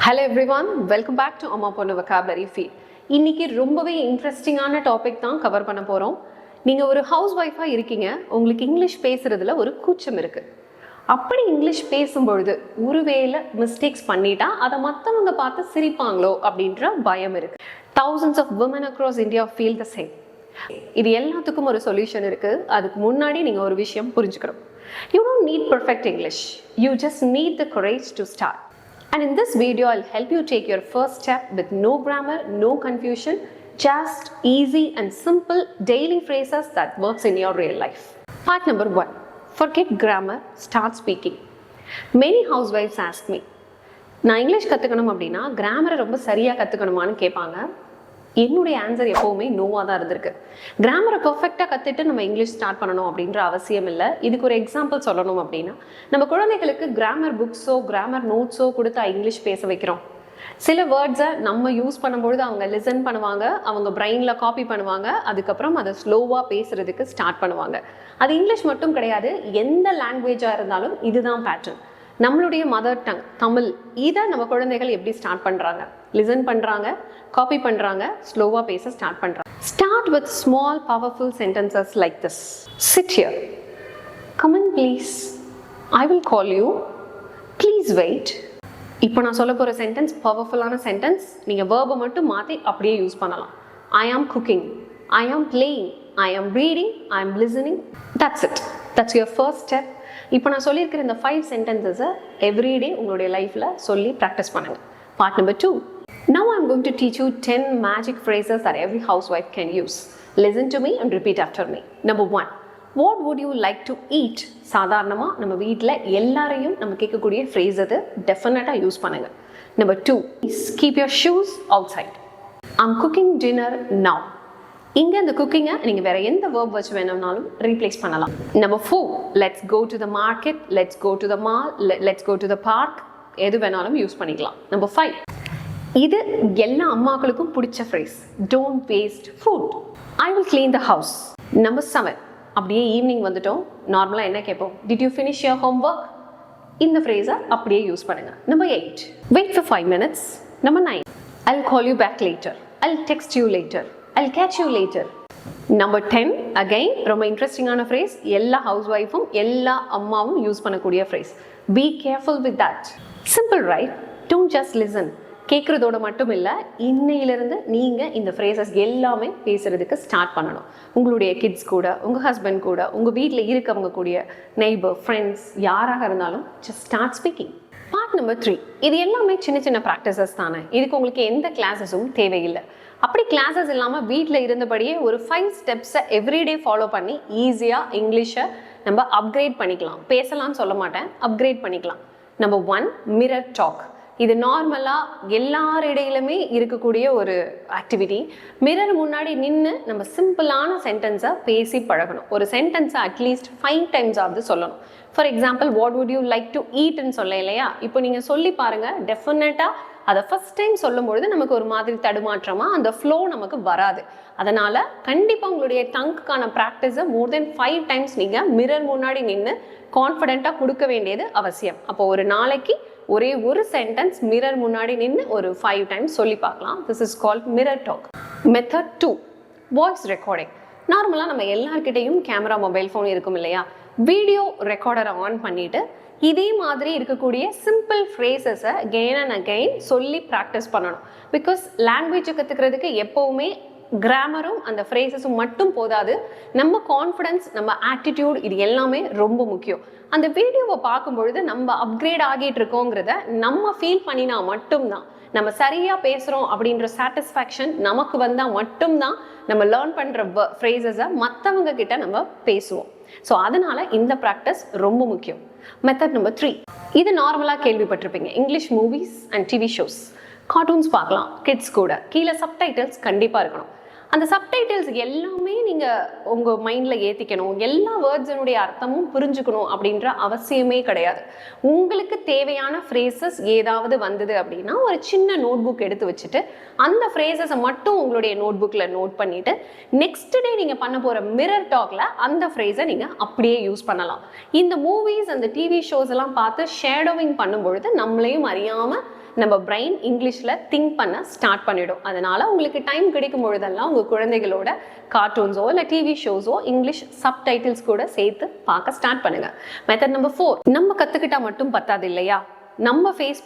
Hello everyone, welcome back to Amma Ponnu Vocabulary Feed. இன்னைக்கு ரொம்பவே இன்ட்ரெஸ்டிங்கான டாபிக் தான் கவர் பண்ண போகிறோம். நீங்கள் ஒரு ஹவுஸ் ஒய்ஃபாக இருக்கீங்க, உங்களுக்கு இங்கிலீஷ் பேசுகிறதுல ஒரு கூச்சம் இருக்குது. அப்படி இங்கிலீஷ் பேசும்பொழுது ஒருவேளை மிஸ்டேக்ஸ் பண்ணிட்டா அதை மற்றவங்க பார்த்து சிரிப்பாங்களோ அப்படின்ற பயம் இருக்குது. Thousands of women across India feel the same. இது எல்லாத்துக்கும் ஒரு சொல்யூஷன் இருக்குது. அதுக்கு முன்னாடி நீங்கள் ஒரு விஷயம் புரிஞ்சுக்கணும். You don't need perfect English. You just need the courage to start. And in this video, I'll help you take your first step with no grammar, no confusion, just easy and simple daily phrases that works in your real life. Part number 1. Forget grammar, start speaking. Many housewives ask me, நான் English கற்றுக்கணும் அப்படின்னா கிராமரை ரொம்ப சரியாக கற்றுக்கணுமான்னு கேட்பாங்க. என்னுடைய answer எப்போவுமே நோவாக தான் இருந்திருக்கு. கிராமரை பர்ஃபெக்டாக கற்றுட்டு நம்ம இங்கிலீஷ் ஸ்டார்ட் பண்ணணும் அப்படின்ற அவசியம் இல்லை. இதுக்கு ஒரு எக்ஸாம்பிள் சொல்லணும் அப்படின்னா, நம்ம குழந்தைகளுக்கு கிராமர் புக்ஸோ கிராமர் நோட்ஸோ கொடுத்தா இங்கிலீஷ் பேச வைக்கிறோம். சில வேர்ட்ஸை நம்ம யூஸ் பண்ணும்பொழுது அவங்க லிசன் பண்ணுவாங்க, அவங்க பிரெயினில் காப்பி பண்ணுவாங்க, அதுக்கப்புறம் அதை ஸ்லோவாக பேசுகிறதுக்கு ஸ்டார்ட் பண்ணுவாங்க. அது இங்கிலீஷ் மட்டும் கிடையாது, எந்த லாங்குவேஜாக இருந்தாலும் இதுதான் பேட்டர்ன். நம்மளுடைய மதர் டங் தமிழ், இதை நம்ம குழந்தைகள் எப்படி ஸ்டார்ட் பண்ணுறாங்க? லிசன் பண்ணுறாங்க, காப்பி பண்ணுறாங்க, ஸ்லோவாக பேச ஸ்டார்ட் பண்ணுறாங்க. Start with small powerful sentences like this. Sit here, come in please, I will call you, please wait. இப்போ நான் சொல்ல போகிற சென்டென்ஸ் பவர்ஃபுல்லான சென்டென்ஸ். நீங்கள் வேர்பை மட்டும் மாற்றி அப்படியே யூஸ் பண்ணலாம். ஐ ஆம் குக்கிங், ஐ ஆம் பிளேயிங், ஐ ஆம் ரீடிங், ஐ ஆம் listening. That's it. That's your first step. இப்போ நான் சொல்லியிருக்கிற இந்த 5 சென்டென்சஸை எவ்ரிடே உங்களுடைய லைஃப்பில் சொல்லி ப்ராக்டிஸ் பண்ணுங்கள். Part number 2. Now I'm going to teach you 10 magic phrases that every housewife can use. Listen to me and repeat after me. Number 1. What would you like to eat? சாதாரணமாக நம்ம வீட்டில் எல்லாரையும் நம்ம கேட்கக்கூடிய ஃப்ரேஸ் அது, டெஃபினட்டாக use பண்ணுங்க. Number 2. Keep your shoes outside. I'm cooking dinner now. இங்கே இந்த குக்கிங்கை நீங்கள் வேறு எந்த வேர்ப் வச்சு வேணும்னாலும் ரீப்ளேஸ் பண்ணலாம். Number 4. Let's go to the market, let's go to the mall, let's go to the park. எது வேணாலும் யூஸ் பண்ணிக்கலாம். Number 5. இது எல்லா அம்மாக்களுக்கும் பிடிச்ச phrase. Don't waste food. I will clean the house. Number 7. அப்படியே ஈவினிங் வந்துட்டோம், நார்மலாக என்ன கேட்போம்? Did you finish your homework? இந்த ஃப்ரேஸை அப்படியே யூஸ் பண்ணுங்கள். Number 8. Wait for 5 minutes. Number 9. I'll call you back later. I'll text you later. I'll catch you later. Number 10. Again, ரொம்ப இன்ட்ரெஸ்டிங்கான ஃப்ரேஸ். எல்லா ஹவுஸ் ஒய்ஃபும் எல்லா அம்மாவும் யூஸ் பண்ணக்கூடிய phrase. Be careful with that. Simple, right? Don't just listen. கேட்குறதோட மட்டும் இல்லை, இன்னையிலிருந்து நீங்கள் இந்த ஃப்ரேசஸ் எல்லாமே பேசுகிறதுக்கு ஸ்டார்ட் பண்ணணும். உங்களுடைய கிட்ஸ் கூட, உங்கள் ஹஸ்பண்ட் கூட, உங்கள் வீட்டில் இருக்கவங்க கூடிய நெய்பர், ஃப்ரெண்ட்ஸ், யாராக இருந்தாலும் just start speaking. Part number 3. இது எல்லாமே சின்ன சின்ன ப்ராக்டிசஸ் தானே. இதுக்கு உங்களுக்கு எந்த கிளாஸஸும் தேவையில்லை. அப்படி கிளாஸஸ் இல்லாமல் வீட்டில் இருந்தபடியே ஒரு 5 ஸ்டெப்ஸை எவ்ரிடே ஃபாலோ பண்ணி ஈஸியாக இங்கிலீஷை நம்ம அப்கிரேட் பண்ணிக்கலாம். பேசலாம்னு சொல்ல மாட்டேன், அப்கிரேட் பண்ணிக்கலாம். Number 1. Mirror talk. இது நார்மலாக எல்லாரிடையிலுமே இருக்கக்கூடிய ஒரு ஆக்டிவிட்டி. மிரர் முன்னாடி நின்று நம்ம சிம்பிளான சென்டென்ஸை பேசி பழகணும். ஒரு சென்டென்ஸை அட்லீஸ்ட் 5 times ஆகுது சொல்லணும். For example, what would you like to ஈட்னு சொல்ல இல்லையா? இப்போ நீங்கள் சொல்லி பாருங்கள், டெஃபினட்டாக அதை ஃபஸ்ட் டைம் சொல்லும்பொழுது நமக்கு ஒரு மாதிரி தடுமாற்றமாக அந்த ஃப்ளோ நமக்கு வராது. அதனால் கண்டிப்பாக உங்களுடைய டங்குக்கான ப்ராக்டிஸை மோர் தென் 5 times நீங்கள் மிரர் முன்னாடி நின்று கான்ஃபிடென்ட்டாக கொடுக்க வேண்டியது அவசியம். அப்போ ஒரு நாளைக்கு ஒரே ஒரு சென்டென்ஸ் மிரர் முன்னாடி நின்று ஒரு 5 times சொல்லி பார்க்கலாம். This is called mirror talk. Method 2. Voice recording. நார்மலாக நம்ம எல்லார்கிட்டையும் கேமரா, மொபைல் ஃபோன் இருக்கும் இல்லையா? வீடியோ ரெக்கார்டரை ஆன் பண்ணிவிட்டு இதே மாதிரி இருக்கக்கூடிய சிம்பிள் ஃப்ரேசஸை again and again சொல்லி ப்ராக்டிஸ் பண்ணணும். பிகாஸ் லாங்குவேஜை கற்றுக்கிறதுக்கு எப்போவுமே கிராமரும் அந்த ஃப்ரேசஸும் மட்டும் போதாது. நம்ம கான்ஃபிடன்ஸ், நம்ம ஆட்டிடியூட், இது எல்லாமே ரொம்ப முக்கியம். அந்த வீடியோவை பார்க்கும்பொழுது நம்ம அப்கிரேட் ஆகிட்டு இருக்கோங்கிறத நம்ம ஃபீல் பண்ணினா மட்டும்தான், நம்ம சரியாக பேசுகிறோம் அப்படின்ற சாட்டிஸ்ஃபேக்ஷன் நமக்கு வந்தால் மட்டும்தான் நம்ம லேர்ன் பண்ணுற ஃப்ரேசஸை மற்றவங்க கிட்ட நம்ம பேசுவோம். ஸோ அதனால இந்த ப்ராக்டிஸ் ரொம்ப முக்கியம். Method number 3. இது நார்மலாக கேள்விப்பட்டிருப்பீங்க. English movies and TV shows, cartoons பார்க்கலாம் கிட்ஸ் கூட. கீழே சப்டைட்டில்ஸ் கண்டிப்பாக இருக்கணும். அந்த சப்டைட்டில்ஸ் எல்லாமே நீங்கள் உங்கள் மைண்டில் ஏற்றிக்கணும், எல்லா வேர்ட்ஸினுடைய அர்த்தமும் புரிஞ்சுக்கணும் அப்படின்ற அவசியமே கிடையாது. உங்களுக்கு தேவையான ஃப்ரேசஸ் ஏதாவது வந்தது அப்படின்னா ஒரு சின்ன நோட் புக் எடுத்து வச்சுட்டு அந்த ஃப்ரேசஸை மட்டும் உங்களுடைய நோட் புக்கில் நோட் பண்ணிவிட்டு நெக்ஸ்ட் டே நீங்கள் பண்ண போகிற மிரர் டாக்ல அந்த ஃப்ரேஸை நீங்கள் அப்படியே யூஸ் பண்ணலாம். இந்த மூவிஸ், அந்த டிவி ஷோஸ் எல்லாம் பார்த்து ஷேடோவிங் பண்ணும்பொழுது நம்மளையும் அறியாமல் நம்ம பிரெயின் இங்கிலீஷில் திங்க் பண்ண ஸ்டார்ட் பண்ணிடும். அதனால் உங்களுக்கு டைம் கிடைக்கும் பொழுதெல்லாம் உங்கள் குழந்தைகளோட கார்ட்டூன்ஸோ இல்லை டிவி ஷோஸோ இங்கிலீஷ் சப்டைட்டில்ஸ் கூட சேர்த்து பார்க்க ஸ்டார்ட் பண்ணுங்கள். மெத்தட் நம்பர் 4, நம்ம கற்றுக்கிட்டா மட்டும் பத்தாது இல்லையா, நம்ம ஃபேஸ்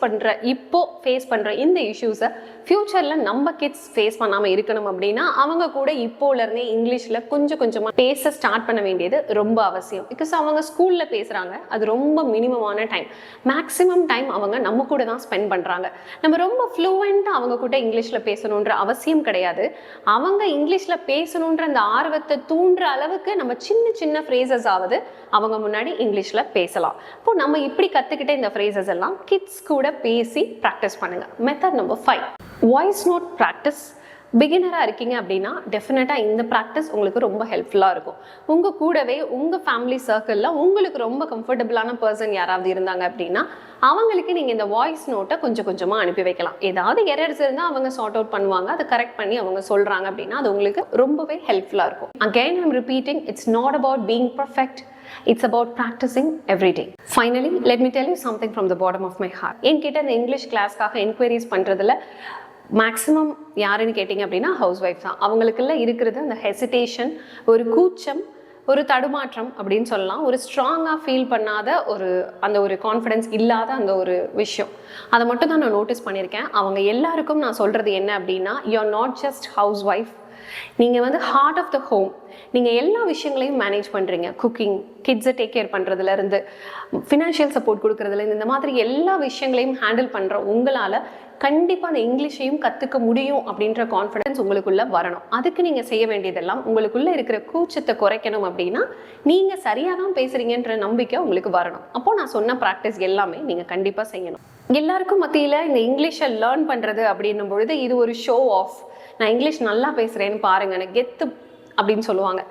பண்ணுற இந்த இஷ்யூஸை ஃப்யூச்சரில் நம்ம கிட்ஸ் ஃபேஸ் பண்ணாமல் இருக்கணும் அப்படின்னா அவங்க கூட இப்போலேருந்தே இங்கிலீஷில் கொஞ்சம் கொஞ்சமாக பேச ஸ்டார்ட் பண்ண வேண்டியது ரொம்ப அவசியம். பிகாஸ் அவங்க ஸ்கூலில் பேசுகிறாங்க, அது ரொம்ப மினிமமான டைம், மேக்ஸிமம் டைம் அவங்க நம்ம கூட தான் ஸ்பெண்ட் பண்ணுறாங்க. நம்ம ரொம்ப ஃப்ளூவெண்ட்டாக அவங்க கூட இங்கிலீஷில் பேசணுன்ற அவசியம் கிடையாது. அவங்க இங்கிலீஷில் பேசணுன்ற அந்த ஆர்வத்தை தூண்டுற அளவுக்கு நம்ம சின்ன சின்ன ஃப்ரேசஸ் ஆகுது அவங்க முன்னாடி இங்கிலீஷில் பேசலாம். இப்போது நம்ம இப்படி கற்றுக்கிட்ட இந்த ஃப்ரேசஸ் எல்லாம் கிட்ஸ் கூட பேசி ப்ராக்டிஸ் பண்ணுங்க. Method number 5, voice note practice. பிகினராக இருக்கீங்க அப்படின்னா டெஃபினட்டாக இந்த ப்ராக்டிஸ் உங்களுக்கு ரொம்ப ஹெல்ப்ஃபுல்லாக இருக்கும். உங்கள் கூடவே உங்கள் ஃபேமிலி சர்க்கிளில் உங்களுக்கு ரொம்ப கம்ஃபர்டபுளான பர்சன் யாராவது இருந்தாங்க அப்படின்னா அவங்களுக்கு நீங்கள் இந்த வாய்ஸ் நோட்டை கொஞ்சம் கொஞ்சமாக அனுப்பி வைக்கலாம். ஏதாவது எரர்ஸ் இருந்தால் அவங்க சார்ட் அவுட் பண்ணுவாங்க, அதை கரெக்ட் பண்ணி அவங்க சொல்கிறாங்க அப்படின்னா அது உங்களுக்கு ரொம்பவே ஹெல்ப்ஃபுல்லாக இருக்கும். Again I'm repeating, it's not about being perfect, it's about practicing every day. Finally, let me tell you something from the bottom of my heart. என்கிட்ட இந்த இங்கிலீஷ் கிளாஸ்க்காக என்கொயரிஸ் பண்ணுறதுல மேக்ஸிமம் யாருன்னு கேட்டிங்க அப்படின்னா ஹவுஸ் ஒய்ஃப் தான். அவங்களுக்குள்ள இருக்கிறது அந்த ஹெசிடேஷன், ஒரு கூச்சம், ஒரு தடுமாற்றம் அப்படின்னு சொல்லலாம். ஒரு ஸ்ட்ராங்காக ஃபீல் பண்ணாத அந்த ஒரு கான்ஃபிடென்ஸ் இல்லாத அந்த ஒரு விஷயம், அதை மட்டும் தான் நான் நோட்டீஸ் பண்ணியிருக்கேன். அவங்க எல்லாருக்கும் நான் சொல்கிறது என்ன அப்படின்னா, you are not just housewife, நீங்கள் ஹார்ட் ஆஃப் த ஹோம். நீங்கள் எல்லா விஷயங்களையும் மேனேஜ் பண்ணுறீங்க. குக்கிங், கிட்ஸை டேக் கேர் பண்ணுறதுலேருந்து, ஃபினான்ஷியல் சப்போர்ட் கொடுக்குறதுலேருந்து, இந்த மாதிரி எல்லா விஷயங்களையும் ஹேண்டில் பண்ணுற உங்களால் கண்டிப்பாக அந்த இங்கிலீஷையும் கற்றுக்க முடியும் அப்படின்ற கான்ஃபிடன்ஸ் உங்களுக்குள்ளே வரணும். அதுக்கு நீங்கள் செய்ய வேண்டியதெல்லாம், உங்களுக்குள்ளே இருக்கிற கூச்சத்தை குறைக்கணும் அப்படின்னா நீங்கள் சரியாக தான் பேசுகிறீங்கன்ற நம்பிக்கை உங்களுக்கு வரணும். அப்போது நான் சொன்ன ப்ராக்டிஸ் எல்லாமே நீங்கள் கண்டிப்பாக செய்யணும். எல்லாருக்கும் மத்தியில் இந்த இங்கிலீஷை லேர்ன் பண்ணுறது அப்படின்னும் பொழுது இது ஒரு ஷோ ஆஃப், நான் இங்கிலீஷ் நல்லா பேசுகிறேன்னு பாருங்க, எனக்கு கெத்து அப்படின்னு சொல்லுவாங்க.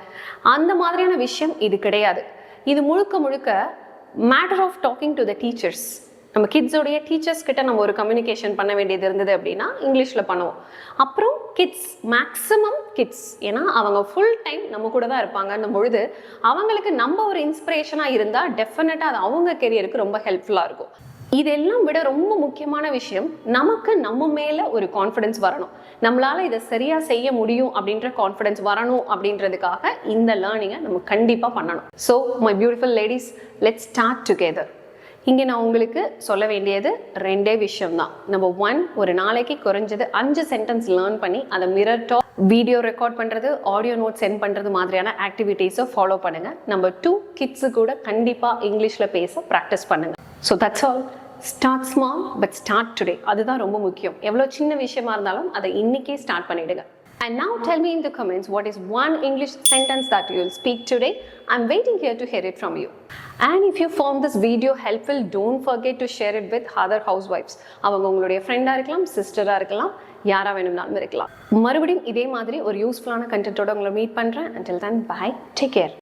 அந்த மாதிரியான விஷயம் இது கிடையாது. இது முழுக்க முழுக்க matter of talking to the teachers. நம்ம கிட்ஸோடைய டீச்சர்ஸ் கிட்ட நம்ம ஒரு கம்யூனிகேஷன் பண்ண வேண்டியது இருந்தது அப்படின்னா இங்கிலீஷில் பண்ணுவோம். அப்புறம் கிட்ஸ், மேக்ஸிமம் கிட்ஸ், ஏன்னா அவங்க ஃபுல் டைம் நம்ம கூட தான் இருப்பாங்கன்னும் பொழுது அவங்களுக்கு நம்ம ஒரு இன்ஸ்பிரேஷனாக இருந்தால் டெஃபினட்டாக அது அவங்க கெரியருக்கு ரொம்ப ஹெல்ப்ஃபுல்லாக இருக்கும். இதெல்லாம் விட ரொம்ப முக்கியமான விஷயம், நமக்கு நம்ம மேலே ஒரு கான்ஃபிடென்ஸ் வரணும். நம்மளால் இதை சரியாக செய்ய முடியும் அப்படின்ற கான்ஃபிடென்ஸ் வரணும் அப்படின்றதுக்காக இந்த லேர்னிங்கை நம்ம கண்டிப்பாக பண்ணணும். So my beautiful ladies, let's start together. இங்கே நான் உங்களுக்கு சொல்ல வேண்டியது 2 விஷயம் தான். நம்பர் 1, ஒரு நாளைக்கு குறைஞ்சது 5 சென்டென்ஸ் லேர்ன் பண்ணி அதை மிரர் டாக், வீடியோ ரெக்கார்ட் பண்ணுறது, ஆடியோ நோட் சென்ட் பண்ணுறது மாதிரியான ஆக்டிவிட்டீஸை ஃபாலோ பண்ணுங்கள். நம்பர் 2, கிட்ஸு கூட கண்டிப்பாக இங்கிலீஷில் பேச ப்ராக்டிஸ் பண்ணுங்கள். So that's all. Start small but start today. அதுதான் ரொம்ப முக்கியம். எவ்வளோ சின்ன விஷயமா இருந்தாலும் அதை இன்னைக்கே ஸ்டார்ட் பண்ணிடுங்க. And now tell me in the comments, what is one English sentence that you will speak today? I'm waiting here to hear it from you. And if you found this video helpful, don't forget to share it with other housewives. அவங்க உங்களுடைய ஃப்ரெண்டாக இருக்கலாம், சிஸ்டராக இருக்கலாம், யாராக வேணும்னாலும் இருக்கலாம். மறுபடியும் இதே மாதிரி ஒரு யூஸ்ஃபுல்லான கண்டென்ட்டோட உங்களை மீட் பண்ணுறேன். Until then, bye, take care.